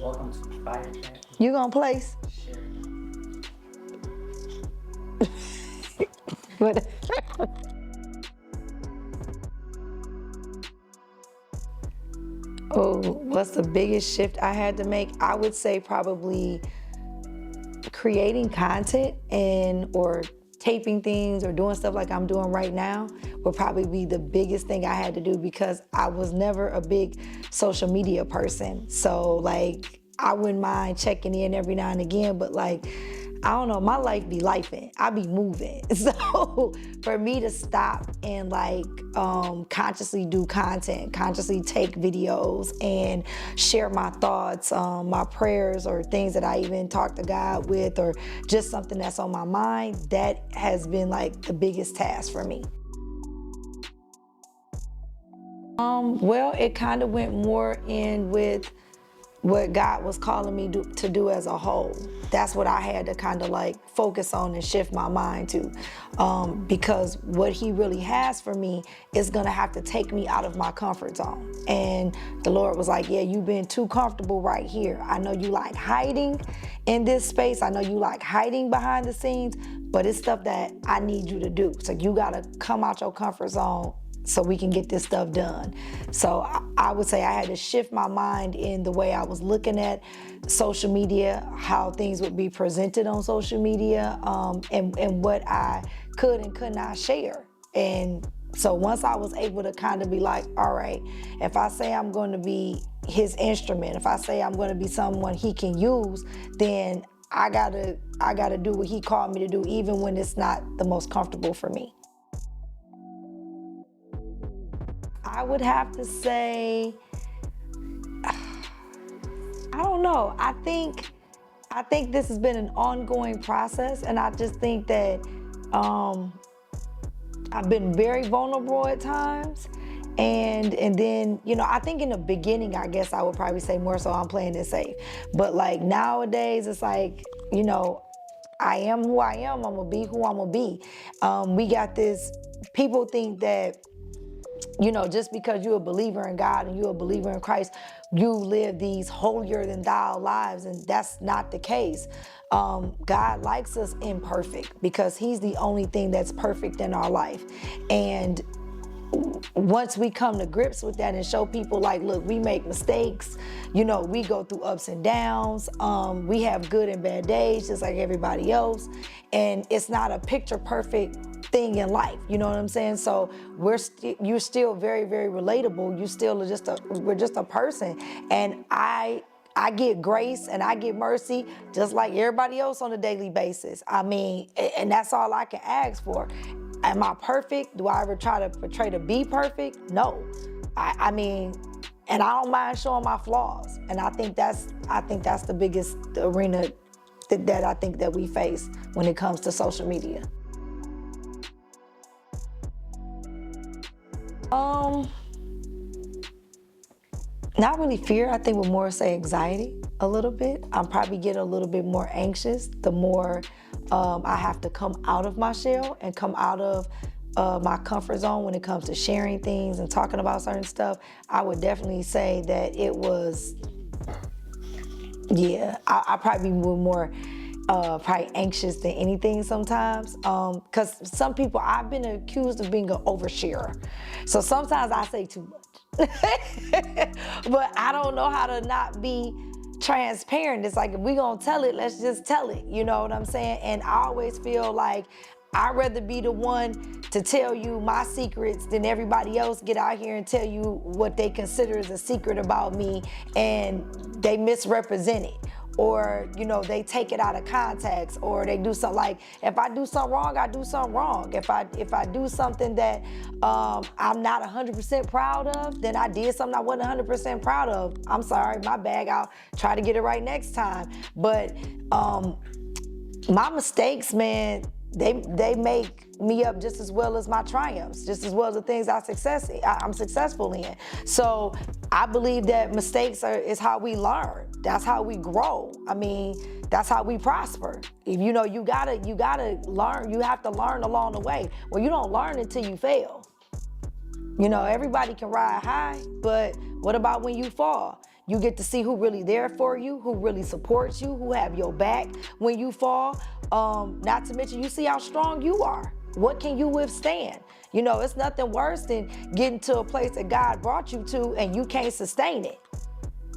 Welcome to Fire Chat. You gonna place? Share. What? Oh, what's the biggest shift I had to make? I would say probably creating content and or taping things or doing stuff like I'm doing right now would probably be the biggest thing I had to do because I was never a big social media person. So like I wouldn't mind checking in every now and again, but like I don't know, my life be lifing. I be moving. So for me to stop and like consciously do content, consciously take videos and share my thoughts, my prayers or things that I even talk to God with or just something that's on my mind, that has been like the biggest task for me. Well, it kind of went more in with what God was calling me to do as a whole. That's what I had to kind of like focus on and shift my mind to. Because what he really has for me is gonna have to take me out of my comfort zone. And the Lord was like, yeah, you've been too comfortable right here. I know you like hiding in this space. I know you like hiding behind the scenes, but it's stuff that I need you to do. So you gotta come out your comfort zone so we can get this stuff done. So I would say I had to shift my mind in the way I was looking at social media, how things would be presented on social media, and what I could and could not share. And so once I was able to kind of be like, all right, if I say I'm going to be his instrument, if I say I'm going to be someone he can use, then I gotta do what he called me to do, even when it's not the most comfortable for me. I would have to say, I don't know. I think this has been an ongoing process, and I just think that I've been very vulnerable at times. And then, you know, I think in the beginning, I guess I would probably say more so I'm playing it safe. But like nowadays, it's like, you know, I am who I am. I'm gonna be who I'm gonna be. We got this, people think that, you know, just because you're a believer in God and you're a believer in Christ, you live these holier than thou lives, and that's not the case. God likes us imperfect because he's the only thing that's perfect in our life. And once we come to grips with that and show people like, look, we make mistakes, you know, we go through ups and downs, we have good and bad days just like everybody else, and it's not a picture perfect thing in life, you know what I'm saying? So you're still very, very relatable. You still are we're just a person, and I get grace and I get mercy just like everybody else on a daily basis. I mean, and that's all I can ask for. Am I perfect? Do I ever try to portray to be perfect? No. I mean, and I don't mind showing my flaws. And I think that's the biggest arena that I think that we face when it comes to social media. Not really fear. I think we'll more say anxiety a little bit. I'm probably getting a little bit more anxious the more I have to come out of my shell and come out of my comfort zone when it comes to sharing things and talking about certain stuff. I would definitely say that it was, yeah, I probably were more probably anxious than anything sometimes. Because some people, I've been accused of being an oversharer. So sometimes I say too much. But I don't know how to not be transparent. It's like, if we gonna tell it, let's just tell it. You know what I'm saying? And I always feel like I'd rather be the one to tell you my secrets than everybody else get out here and tell you what they consider as a secret about me and they misrepresent it. Or, you know, they take it out of context, or they do something like, if I do something wrong, I do something wrong. If I do something that I'm not 100% proud of, then I did something I wasn't 100% proud of. I'm sorry, my bad, I'll try to get it right next time. But my mistakes, man, they make me up just as well as my triumphs, just as well as the things I'm successful in. So I believe that mistakes is how we learn. That's how we grow. I mean, that's how we prosper. If you know, you gotta learn. You have to learn along the way. Well, you don't learn until you fail. You know, everybody can ride high, but what about when you fall? You get to see who really there for you, who really supports you, who have your back when you fall. Not to mention, you see how strong you are. What can you withstand? You know, it's nothing worse than getting to a place that God brought you to and you can't sustain it.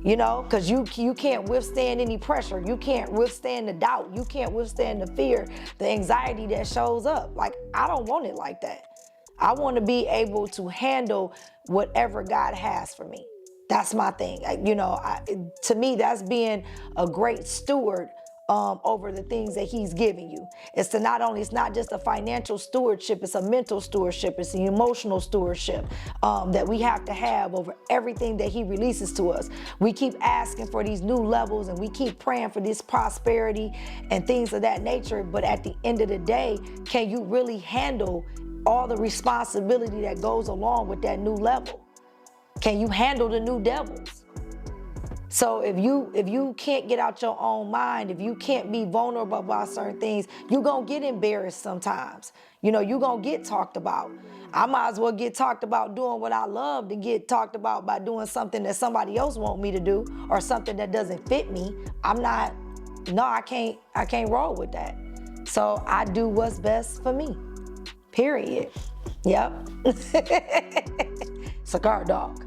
You know, because you can't withstand any pressure. You can't withstand the doubt. You can't withstand the fear, the anxiety that shows up. Like, I don't want it like that. I want to be able to handle whatever God has for me. That's my thing. You know, to me, that's being a great steward over the things that he's giving you. It's not just a financial stewardship, it's a mental stewardship, it's an emotional stewardship that we have to have over everything that he releases to us. We keep asking for these new levels and we keep praying for this prosperity and things of that nature, but at the end of the day, can you really handle all the responsibility that goes along with that new level? Can you handle the new devils? So if you can't get out your own mind, if you can't be vulnerable about certain things, you're going to get embarrassed sometimes. You know, you're going to get talked about. I might as well get talked about doing what I love than get talked about by doing something that somebody else want me to do or something that doesn't fit me. I can't roll with that. So I do what's best for me, period. Yep. Cigar dog.